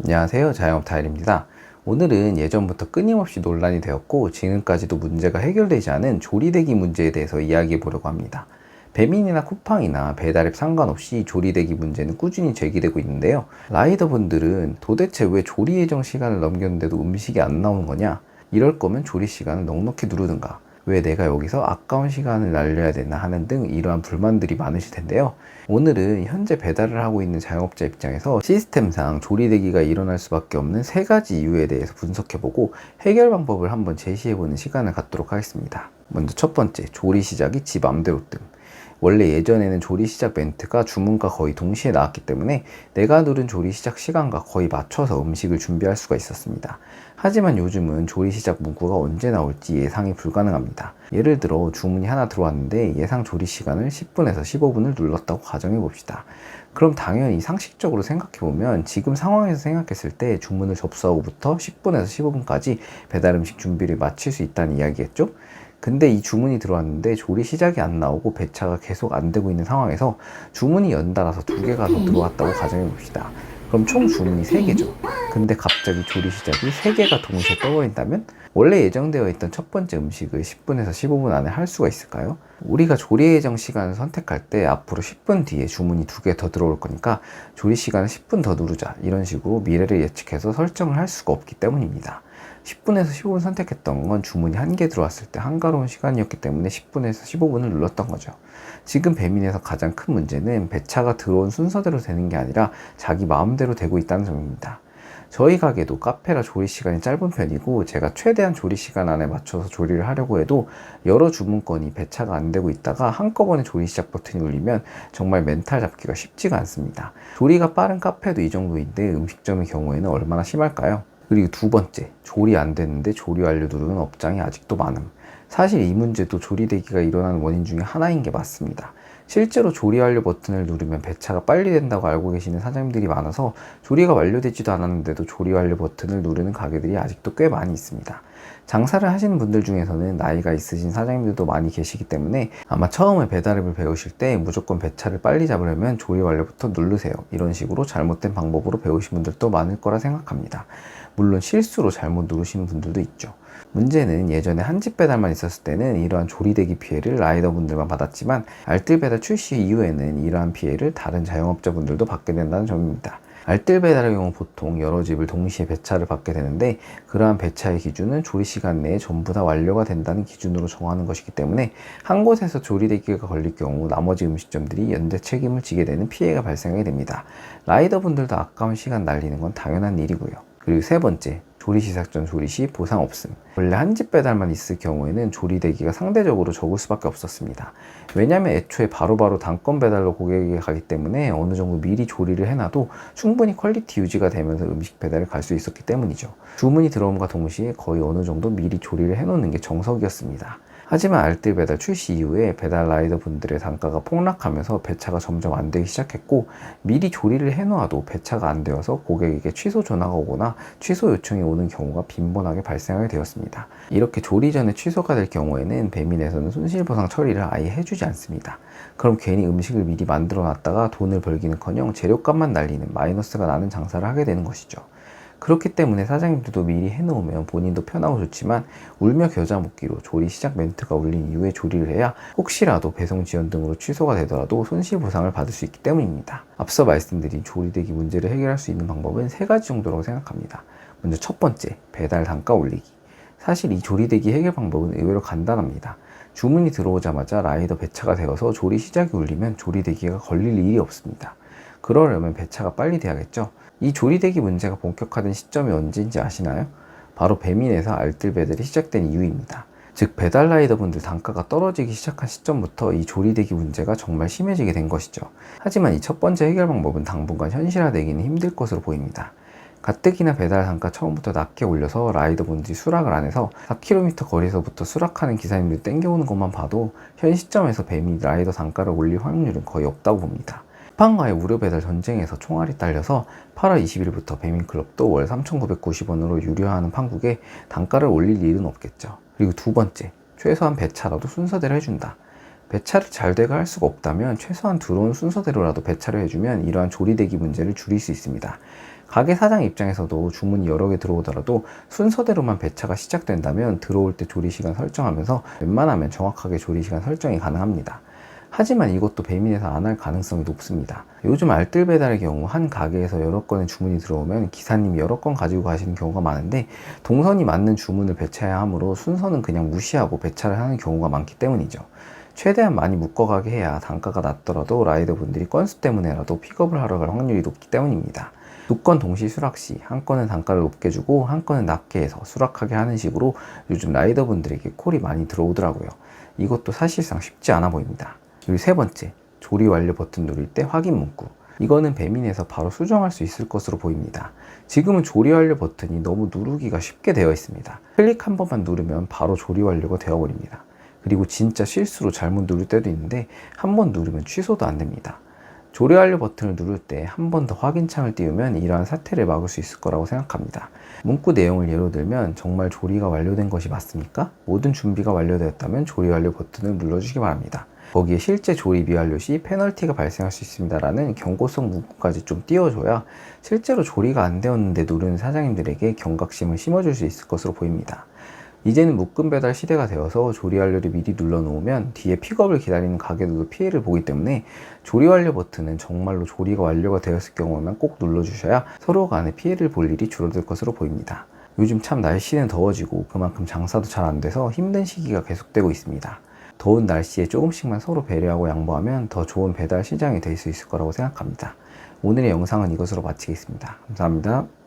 안녕하세요, 자영업 타일입니다. 오늘은 예전부터 끊임없이 논란이 되었고 지금까지도 문제가 해결되지 않은 조리대기 문제에 대해서 이야기해 보려고 합니다. 배민이나 쿠팡이나 배달앱 상관없이 조리대기 문제는 꾸준히 제기되고 있는데요. 라이더분들은 도대체 왜 조리 예정 시간을 넘겼는데도 음식이 안 나오는 거냐? 이럴 거면 조리 시간을 넉넉히 누르든가. 왜 내가 여기서 아까운 시간을 날려야 되나 하는 등 이러한 불만들이 많으실 텐데요. 오늘은 현재 배달을 하고 있는 자영업자 입장에서 시스템상 조리대기가 일어날 수밖에 없는 세 가지 이유에 대해서 분석해보고 해결 방법을 한번 제시해보는 시간을 갖도록 하겠습니다. 먼저 첫 번째, 조리 시작이 지 맘대로 뜸. 원래 예전에는 조리 시작 멘트가 주문과 거의 동시에 나왔기 때문에 내가 누른 조리 시작 시간과 거의 맞춰서 음식을 준비할 수가 있었습니다. 하지만 요즘은 조리 시작 문구가 언제 나올지 예상이 불가능합니다. 예를 들어 주문이 하나 들어왔는데 예상 조리 시간을 10분에서 15분을 눌렀다고 가정해 봅시다. 그럼 당연히 상식적으로 생각해보면 지금 상황에서 생각했을 때 주문을 접수하고부터 10분에서 15분까지 배달 음식 준비를 마칠 수 있다는 이야기겠죠? 근데 이 주문이 들어왔는데 조리 시작이 안 나오고 배차가 계속 안 되고 있는 상황에서 주문이 연달아서 두 개가 더 들어왔다고 가정해 봅시다. 그럼 총 주문이 3개죠. 근데 갑자기 조리 시작이 3개가 동시에 떠버린다면 원래 예정되어 있던 첫 번째 음식을 10분에서 15분 안에 할 수가 있을까요? 우리가 조리 예정 시간을 선택할 때 앞으로 10분 뒤에 주문이 2개 더 들어올 거니까 조리 시간을 10분 더 누르자, 이런 식으로 미래를 예측해서 설정을 할 수가 없기 때문입니다. 10분에서 15분 선택했던 건 주문이 1개 들어왔을 때 한가로운 시간이었기 때문에 10분에서 15분을 눌렀던 거죠. 지금 배민에서 가장 큰 문제는 배차가 들어온 순서대로 되는 게 아니라 자기 마음대로 되고 있다는 점입니다. 저희 가게도 카페라 조리 시간이 짧은 편이고 제가 최대한 조리 시간 안에 맞춰서 조리를 하려고 해도 여러 주문건이 배차가 안 되고 있다가 한꺼번에 조리 시작 버튼이 울리면 정말 멘탈 잡기가 쉽지가 않습니다. 조리가 빠른 카페도 이 정도인데 음식점의 경우에는 얼마나 심할까요? 그리고 두 번째, 조리 안 됐는데 조리 완료 누르는 업장이 아직도 많음. 사실 이 문제도 조리대기가 일어나는 원인 중에 하나인 게 맞습니다. 실제로 조리 완료 버튼을 누르면 배차가 빨리 된다고 알고 계시는 사장님들이 많아서 조리가 완료되지도 않았는데도 조리 완료 버튼을 누르는 가게들이 아직도 꽤 많이 있습니다. 장사를 하시는 분들 중에서는 나이가 있으신 사장님들도 많이 계시기 때문에 아마 처음에 배달앱을 배우실 때 무조건 배차를 빨리 잡으려면 조리 완료부터 누르세요, 이런 식으로 잘못된 방법으로 배우신 분들도 많을 거라 생각합니다. 물론 실수로 잘못 누르시는 분들도 있죠. 문제는 예전에 한 집 배달만 있었을 때는 이러한 조리대기 피해를 라이더분들만 받았지만 알뜰 배달 출시 이후에는 이러한 피해를 다른 자영업자분들도 받게 된다는 점입니다. 알뜰 배달의 경우 보통 여러 집을 동시에 배차를 받게 되는데 그러한 배차의 기준은 조리 시간 내에 전부 다 완료가 된다는 기준으로 정하는 것이기 때문에 한 곳에서 조리대기가 걸릴 경우 나머지 음식점들이 연대 책임을 지게 되는 피해가 발생하게 됩니다. 라이더분들도 아까운 시간 날리는 건 당연한 일이고요. 그리고 세 번째, 조리 시작 전 조리 시 보상 없음. 원래 한 집 배달만 있을 경우에는 조리대기가 상대적으로 적을 수밖에 없었습니다. 왜냐면 애초에 바로바로 단건 배달로 고객에게 가기 때문에 어느 정도 미리 조리를 해놔도 충분히 퀄리티 유지가 되면서 음식 배달을 갈 수 있었기 때문이죠. 주문이 들어옴과 동시에 거의 어느 정도 미리 조리를 해놓는 게 정석이었습니다. 하지만 알뜰 배달 출시 이후에 배달 라이더 분들의 단가가 폭락하면서 배차가 점점 안 되기 시작했고 미리 조리를 해놓아도 배차가 안 되어서 고객에게 취소 전화가 오거나 취소 요청이 오는 경우가 빈번하게 발생하게 되었습니다. 이렇게 조리 전에 취소가 될 경우에는 배민에서는 손실보상 처리를 아예 해주지 않습니다. 그럼 괜히 음식을 미리 만들어 놨다가 돈을 벌기는커녕 재료값만 날리는 마이너스가 나는 장사를 하게 되는 것이죠. 그렇기 때문에 사장님들도 미리 해놓으면 본인도 편하고 좋지만 울며 겨자 먹기로 조리 시작 멘트가 울린 이후에 조리를 해야 혹시라도 배송 지연 등으로 취소가 되더라도 손실보상을 받을 수 있기 때문입니다. 앞서 말씀드린 조리대기 문제를 해결할 수 있는 방법은 3가지 정도라고 생각합니다. 먼저 첫 번째, 배달 단가 올리기. 사실 이 조리대기 해결 방법은 의외로 간단합니다. 주문이 들어오자마자 라이더 배차가 되어서 조리 시작이 울리면 조리대기가 걸릴 일이 없습니다. 그러려면 배차가 빨리 돼야겠죠. 이 조리대기 문제가 본격화된 시점이 언제인지 아시나요? 바로 배민에서 알뜰 배달이 시작된 이유입니다. 즉 배달 라이더 분들 단가가 떨어지기 시작한 시점부터 이 조리대기 문제가 정말 심해지게 된 것이죠. 하지만 이 첫 번째 해결 방법은 당분간 현실화되기는 힘들 것으로 보입니다. 가뜩이나 배달 단가 처음부터 낮게 올려서 라이더 분들이 수락을 안 해서 4km 거리에서부터 수락하는 기사님들 땡겨오는 것만 봐도 현 시점에서 배민 라이더 단가를 올릴 확률은 거의 없다고 봅니다. 쿠팡과의 무료 배달 전쟁에서 총알이 딸려서 8월 20일부터 배민클럽도 월 3,990원으로 유료화하는 판국에 단가를 올릴 일은 없겠죠. 그리고 두 번째, 최소한 배차라도 순서대로 해준다. 배차를 잘 돼가 할 수가 없다면 최소한 들어온 순서대로라도 배차를 해주면 이러한 조리대기 문제를 줄일 수 있습니다. 가게 사장 입장에서도 주문이 여러 개 들어오더라도 순서대로만 배차가 시작된다면 들어올 때 조리시간 설정하면서 웬만하면 정확하게 조리시간 설정이 가능합니다. 하지만 이것도 배민에서 안 할 가능성이 높습니다. 요즘 알뜰 배달의 경우 한 가게에서 여러 건의 주문이 들어오면 기사님이 여러 건 가지고 가시는 경우가 많은데 동선이 맞는 주문을 배차해야 하므로 순서는 그냥 무시하고 배차를 하는 경우가 많기 때문이죠. 최대한 많이 묶어가게 해야 단가가 낮더라도 라이더분들이 건수 때문에라도 픽업을 하러 갈 확률이 높기 때문입니다. 두 건 동시 수락 시 한 건은 단가를 높게 주고 한 건은 낮게 해서 수락하게 하는 식으로 요즘 라이더분들에게 콜이 많이 들어오더라고요. 이것도 사실상 쉽지 않아 보입니다. 그리고 세 번째, 조리 완료 버튼 누를 때 확인 문구. 이거는 배민에서 바로 수정할 수 있을 것으로 보입니다. 지금은 조리 완료 버튼이 너무 누르기가 쉽게 되어 있습니다. 클릭 한 번만 누르면 바로 조리 완료가 되어버립니다. 그리고 진짜 실수로 잘못 누를 때도 있는데 한 번 누르면 취소도 안 됩니다. 조리 완료 버튼을 누를 때 한 번 더 확인창을 띄우면 이러한 사태를 막을 수 있을 거라고 생각합니다. 문구 내용을 예로 들면 정말 조리가 완료된 것이 맞습니까? 모든 준비가 완료되었다면 조리 완료 버튼을 눌러주시기 바랍니다. 거기에 실제 조리 미완료 시 페널티가 발생할 수 있습니다 라는 경고성 문구까지 좀 띄워줘야 실제로 조리가 안 되었는데 누르는 사장님들에게 경각심을 심어줄 수 있을 것으로 보입니다. 이제는 묶음 배달 시대가 되어서 조리 완료를 미리 눌러 놓으면 뒤에 픽업을 기다리는 가게들도 피해를 보기 때문에 조리 완료 버튼은 정말로 조리가 완료가 되었을 경우에만 꼭 눌러주셔야 서로 간에 피해를 볼 일이 줄어들 것으로 보입니다. 요즘 참 날씨는 더워지고 그만큼 장사도 잘 안 돼서 힘든 시기가 계속되고 있습니다. 더운 날씨에 조금씩만 서로 배려하고 양보하면 더 좋은 배달 시장이 될 수 있을 거라고 생각합니다. 오늘의 영상은 이것으로 마치겠습니다. 감사합니다.